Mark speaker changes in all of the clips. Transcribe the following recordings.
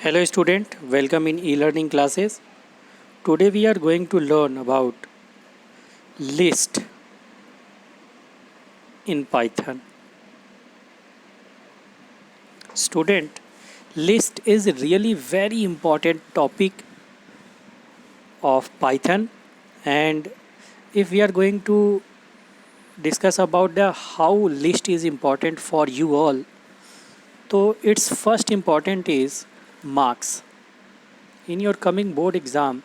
Speaker 1: Hello student, welcome in e-learning classes. Today we are going to learn about list in Python. Student, list is really very important topic of Python, and if we are going to discuss about the how list is important for you all, so its first important is marks. In your coming board exam,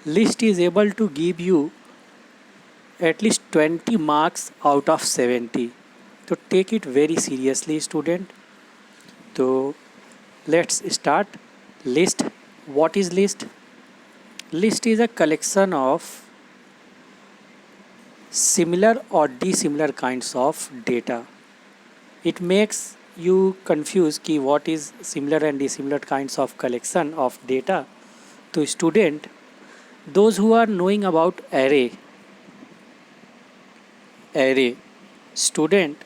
Speaker 1: list is able to give you at least 20 marks out of 70. So take it very seriously student. So let's start. List. What is list? List is a collection of similar or dissimilar kinds of data. It makes you confuse ki what is similar and dissimilar kinds of collection of data. To student, those who are knowing about array student,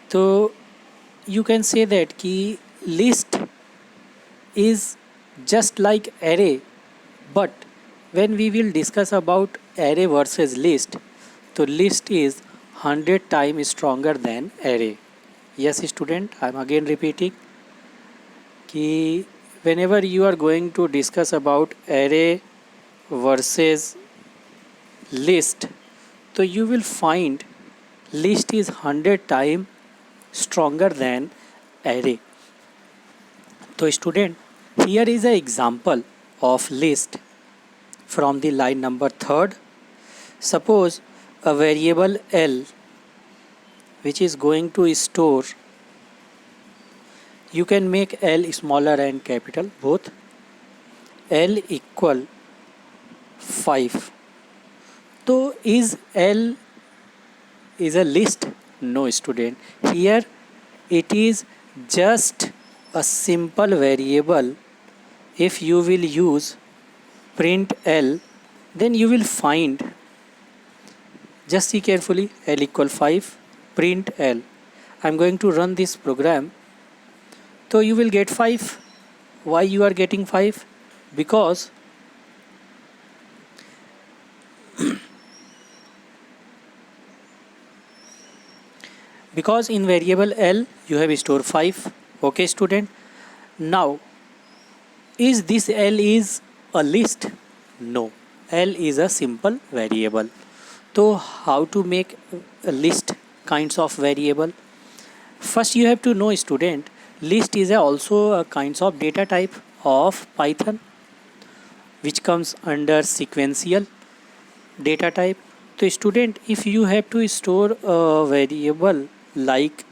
Speaker 1: so you can say that ki list is just like array, but when we will discuss about array versus list, so list is 100 times stronger than array. Yes student, I am again repeating कि whenever you are going to discuss about array versus list, so you will find list is 100 times stronger than array. So student, here is an example of list from the line number 3rd. Suppose a variable L which is going to store, you can make L smaller and capital both. L equal 5. So is L is a list? No student. Here it is just a simple variable. If you will use print L, then you will find, just see carefully, L equal 5, print L. I am going to run this program. So you will get 5. Why you are getting 5? Because in variable L you have stored 5. Okay student. Now is this L is a list? No. L is a simple variable. So how to make a list kinds of variable? First you have to know student, list is also a kinds of data type of Python which comes under sequential data type. So student, if you have to store a variable like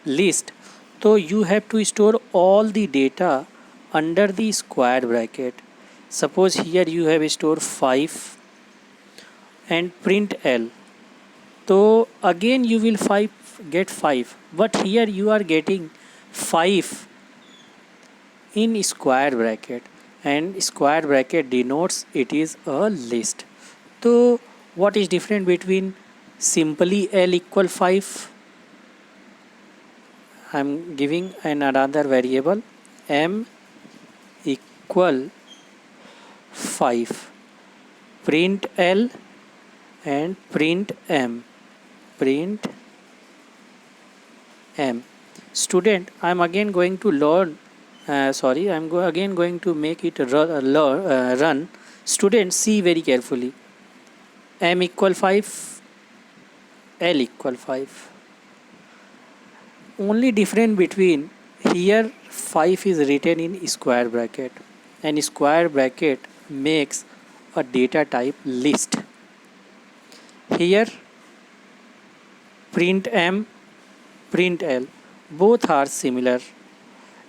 Speaker 1: list, so you have to store all the data under the square bracket. Suppose here you have stored 5 and print L. So again you will get 5, but here you are getting 5 in square bracket, and square bracket denotes it is a list. So what is different between simply L equal 5? I am giving another variable M equal 5, print L and print M. Student, I am again going to learn, again going to make it run. Student, see very carefully. M equal 5, L equal 5. Only difference between here 5 is written in square bracket, and square bracket makes a data type list. Here print M, print L, both are similar.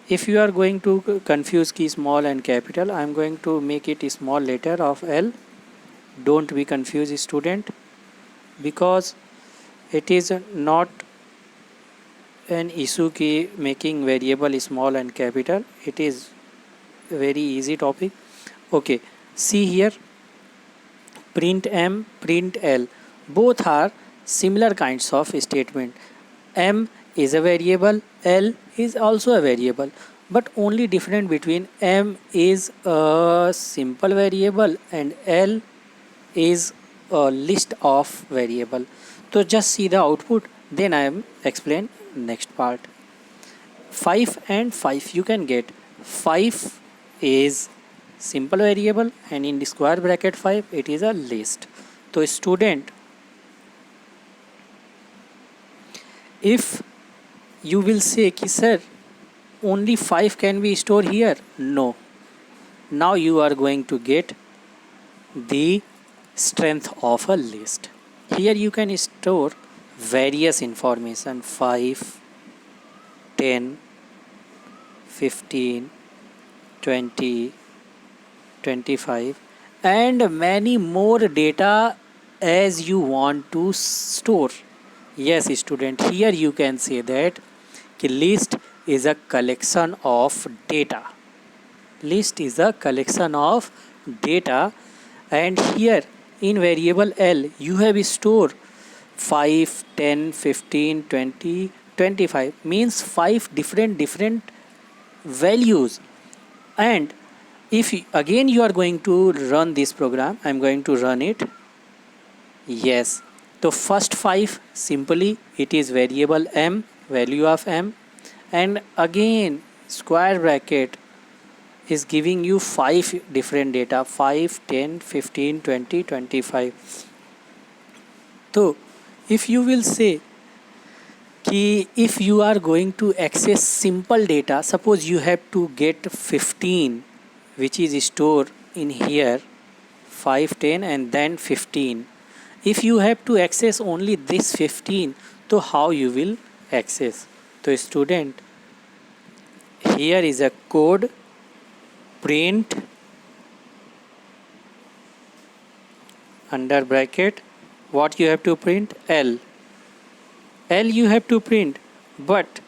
Speaker 1: If you are going to confuse key small and capital, I am going to make it a small letter of L. Don't be confused student, because it is not an issue ki making variable small and capital. It is very easy topic. Okay, see here, print M, print L, both are similar kinds of statement. M is a variable L is also a variable, but only different between M is a simple variable and L is a list of variable. So just see the output, then I am explain next part. 5 and 5 you can get. 5 is simple variable and in the square bracket 5 it is a list. So student, if you will say ki sir only 5 can be stored here, no, now you are going to get the strength of a list. Here you can store various information 5, 10, 15, 20, 25 and many more data as you want to store. Yes student, here you can say that list is a collection of data. List is a collection of data, and here in variable L you have stored 5, 10, 15, 20, 25 means 5 different values. And if again you are going to run this program, I am going to run it. Yes, so first 5 simply it is variable M, value of M, and again square bracket is giving you 5 different data 5, 10, 15, 20, 25. So if you will say कि if you are going to access simple data, suppose you have to get 15 which is stored in here 5, 10 and then 15. If you have to access only this 15, so how you will access? So student, here is a code print under bracket what you have to print L you have to print, but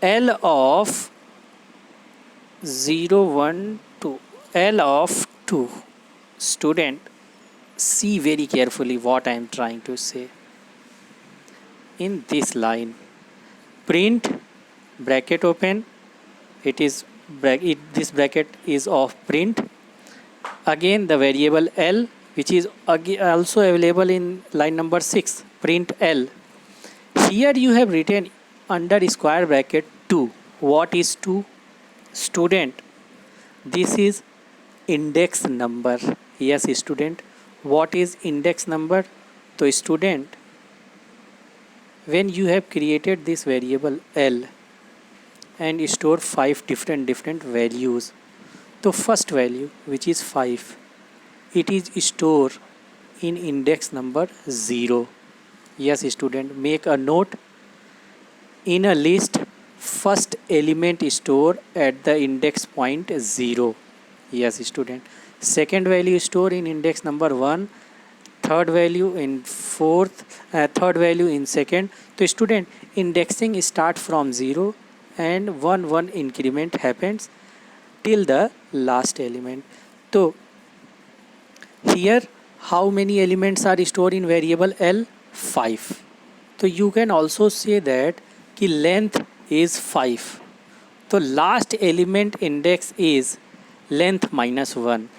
Speaker 1: L of 0, 1, 2, L of 2. Student, see very carefully what I am trying to say. In this line, print bracket open, this bracket is of print. Again the variable L which is also available in line number 6, print L. Here you have written under square bracket 2. What is 2? Student, this is index number. Yes student, what is index number? So student, when you have created this variable L and store 5 different values, so first value which is 5, it is stored in index number 0. Yes student, make a note. In a list, first element is stored at the index point 0. Yes student. Second value is stored in index number 1. Third value in third value in second. So student, indexing start from 0 and 1 increment happens till the last element. So here how many elements are stored in variable L? 5. So you can also say that ki length is 5. So last element index is length minus 1.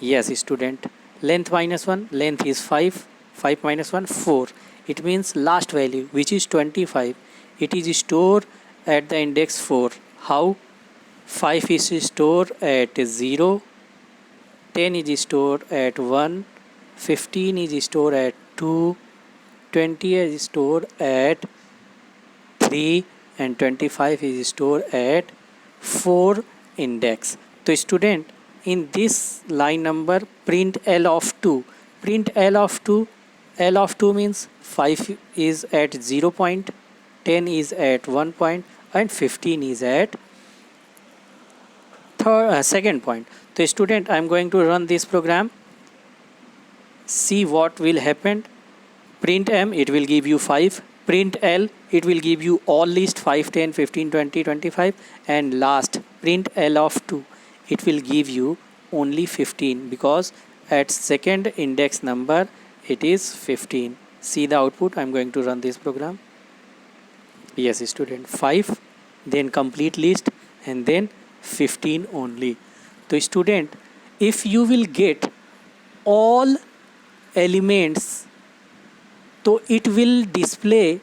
Speaker 1: Yes student, length minus 1, length is 5, 5 minus 1, 4. It means last value which is 25, it is stored at the index 4. How? 5 is stored at 0, 10 is stored at 1, 15 is stored at 2, 20 is stored at 3 and 25 is stored at 4 index. So student, in this line number print L of 2. Print L of 2. L of 2 means 5 is at 0 point, 10 is at 1 point and 15 is at second point. So student, I am going to run this program. See what will happen. Print M, it will give you 5. Print L, it will give you all list 5, 10, 15, 20, 25. And last, print L of 2, it will give you only 15 because at second index number it is 15. See the output. I am going to run this program. Yes, student, 5, then complete list, and then 15 only. So student, if you will get all elements, so it will display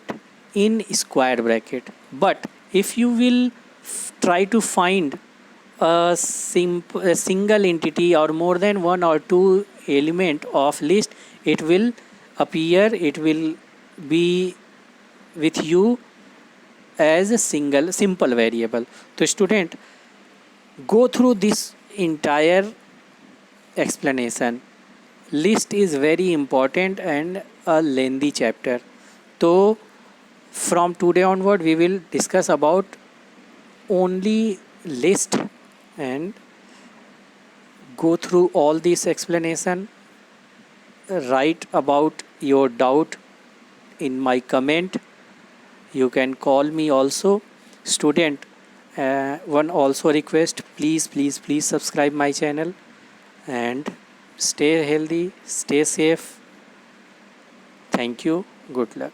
Speaker 1: in square bracket. But if you will try to find a single entity or more than one or two element of list, it will appear, it will be with you as a single simple variable. So student, go through this entire explanation. List is very important and a lengthy chapter. So from today onward we will discuss about only list and go through all this explanation. Write about your doubt in my comment. You can call me also. Student, one also request, please subscribe my channel and stay healthy, stay safe. Thank you. Good luck.